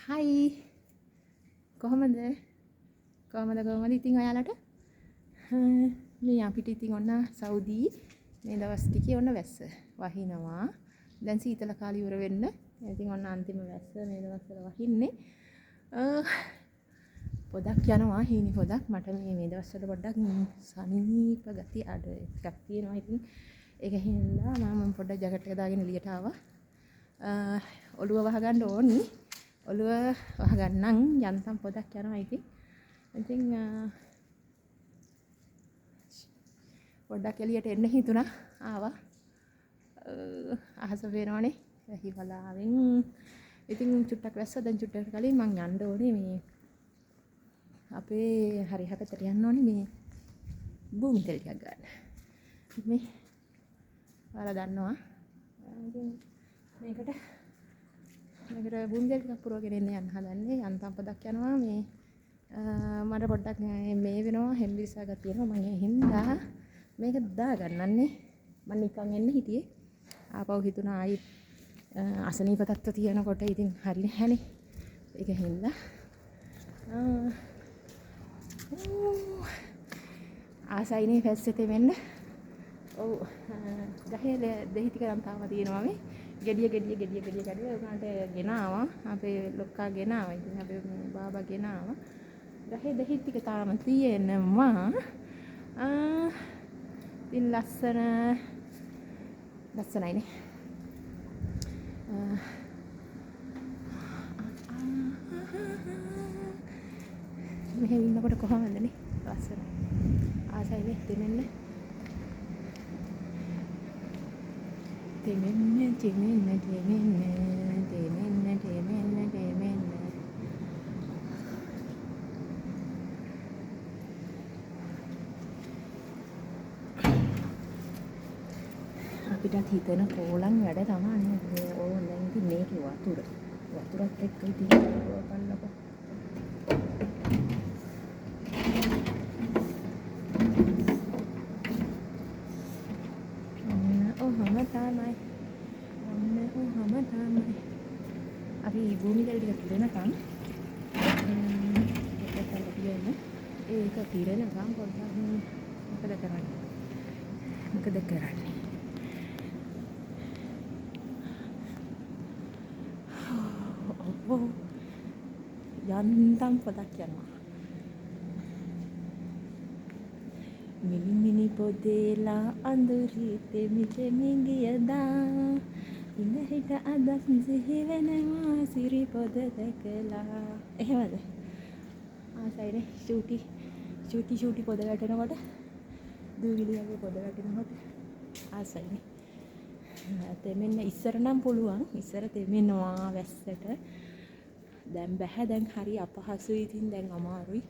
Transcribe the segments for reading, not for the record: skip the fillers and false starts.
Hai, කොහොමද? කොහොමද ඉතින් ඔයාලට? මේ අපිට ඉතින් ඔන්න සෞදි මේ දවස් ටිකේ ඔන්න වැස්ස වහිනවා. දැන් සීතල කාලේ ඉවර වෙන්න. ඉතින් ඔන්න අන්තිම වැස්ස මේ දවස්වල වහින්නේ. පොඩක් යනවා හීනි පොඩක්. මට මේ දවස්වල පොඩ්ඩක් සනීප ගතිය අඩ එකක් තියෙනවා. ඉතින් ඒක හින්දා මම පොඩ්ඩක් ජැකට් එක දාගෙන එළියට ආවා. ඔළුව වහගන්න ඕනි. ඔළුව වහගන්නම් යන්තම් පොඩක් යනවා ඉතින් පොඩ්ඩක් එළියට එන්න හිතුණා ආවා අහස පේනවනේ හිවලාවෙන් ඉතින් චුට්ටක් වැස්ස දැන් චුට්ටක් කලින් මං යන්න ඕනේ මේ අපේ හරි හැපතට යන්න ඕනේ මේ භූමි තෙල් ටිකක් ගන්න මේ ඔයාලා දන්නවා ඉතින් මේකට භූමි තෙල් ටිකක් පුරවගෙන යන්න හදන්නේ යන්තම් පොඩක් යනවා මේ මට පොඩ්ඩක් මේ වෙනවා හෙම්බිරිසා ගතිය තියෙනවා මම ඒ හින්දා මේක දාගන්නන්නේ මම නිකන් එන්න හිටියේ ආපහු හිතුණා ආයි අසනීප තත්ත්ව තියෙනකොට ඉතින් හරි නැහැනේ ඒක හින්දා ආසයිනේ පැස්සෙතේ වෙන්න ඔව් ගහේ දෙහි ටික නම් තාම තියෙනවා මේ ගෙඩිය උනාට ගෙනාවා අපේ ලොක්කා ගෙනාවා ඉතින් අපේ බාබා ගෙනාවා ගහේ දෙහි ටික තාම තියෙනවා ඉතින් ලස්සනයිනේ මෙහෙ ඉන්නකොට කොහමදනේ ලස්සනයි ආසයිනේ දෙමෙන්න අපිටත් හිතෙන කෝලම් වැඩ තමයි ඕන දැන් ඉතින් මේකේ වතුරත් එක්ක ඉතින් බලන්නකො තමයි අපි භූමි තෙල් ටික පිරෙනකම් ඒක පිරෙනකම් පොඩ්ඩක් මොකද කරන්නේ යන්තම් පොඩක් යනවා මිනි පොදේලා අඳුරි තෙමි ගියදා ඉන්න හිට අදත් සිහි වෙනවා සිරි පොද දැකලා එහෙමද ආසයිනේ ෂූටි පොද වැටෙනකොට දූවිලියගේ පොද වැටෙනකොට ආසයිනේ තෙමෙන්න ඉස්සර නම් පුළුවන් ඉස්සර තෙමෙනවා වැස්සට දැන් බෑ දැන් හරි අපහසුයි ඉතින් දැන් අමාරුයි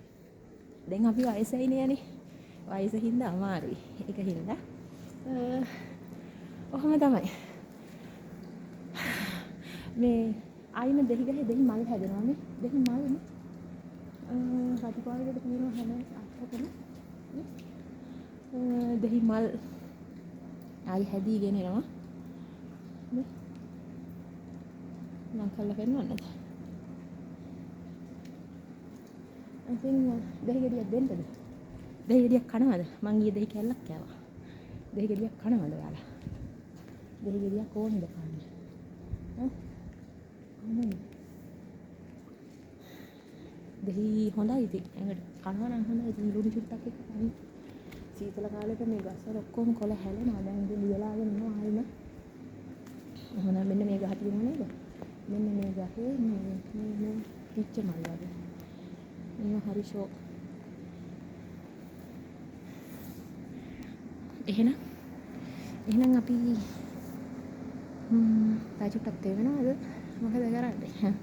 දැන් අපි වයසයිනේ යන්නේ වයස හින්දා අමාරුයි ඒක හින්දා ඔහොම තමයි මේ ආයිම දෙහි මල් හැදෙනවා මේ දෙහි මල් නේ රතුපාලකට තියෙනවා හැම අත්තකම දෙහි මල් ආයි හැදීගෙන එනවා නේ මම කල්ලා පෙන්නන්නද ඉතින් දෙහි ගෙඩියක් දෙන්නද දෙහි ගෙඩියක් කනවද මං ඊයේ දෙහි කැල්ලක් කෑවා දෙහි ගෙඩියක් කනවද ඔයාලා දෙහි ගෙඩියක් ඕනේද කන්න දෙහි හොඳයි ඉතින් ඒකට කනවා නම් හොඳයි ඉතින් ලුණු චුට්ටක් එක්ක කන්න සීතල කාලෙට මේ ගස්වල ඔක්කොම කොළ හැලෙනවා දැන් ඉතින් ලියලාගෙන ඉන්නවා ආයිම හොඳ මෙන්න මේ ගහ තියෙනවා නේද මෙන්න මේ ගහේ මේ පිච්ච මල් වගේ මේ හරි ෂෝ එහෙනම් අපි තාජුට්ටක් දෙවෙනවද මොකද කරන්නේ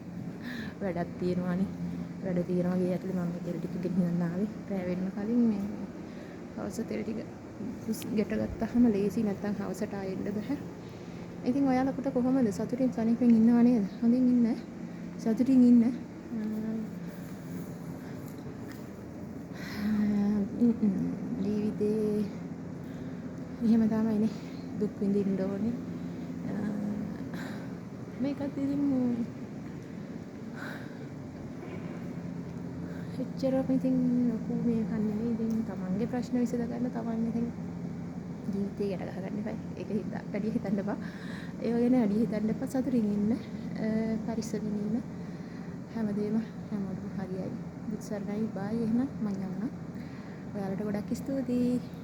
වැඩක් තියෙනවානේ වැඩ තියෙනවා ගේ ඇතුලේ මම තෙල් ටික ගෙනියන්න ආවේ රෑ වෙන්න කලින් මේ හවස තෙල් ටික ගැට ගත්තාම ලේසි නැත්තම් හවසට ආයෙන්න බෑ ඉතින් ඔයාලකට කොහොමද සතුටින් සනීපෙන් ඉන්නව නේද හොඳින් ඉන්න සතුටින් ඉන්න ජීවිතේ එහෙම තමයිනේ දුක් විඳින්න ඕනේ මේකත් ඉතින් එච්චරම ඉතින් ලොකු මේකක් නෙමෙයි. ඉතින් තමන්ගේ ප්‍රශ්න විසඳ ගන්න තමන් ඉතින් ජීවිතේ ගැන ගහගන්න එපා. ඒක වැඩි හිතන්න එපා. ඒව ගැන වැඩි හිතන්න එපා. සතුටින් ඉන්න. පරිස්සමින් ඉන්න. හැමදේම හැමෝටම හරියයි. බුත් සරණයි. බායි. එහෙනම් මං යනවා. ඔයාලට ගොඩක් ස්තුතියි.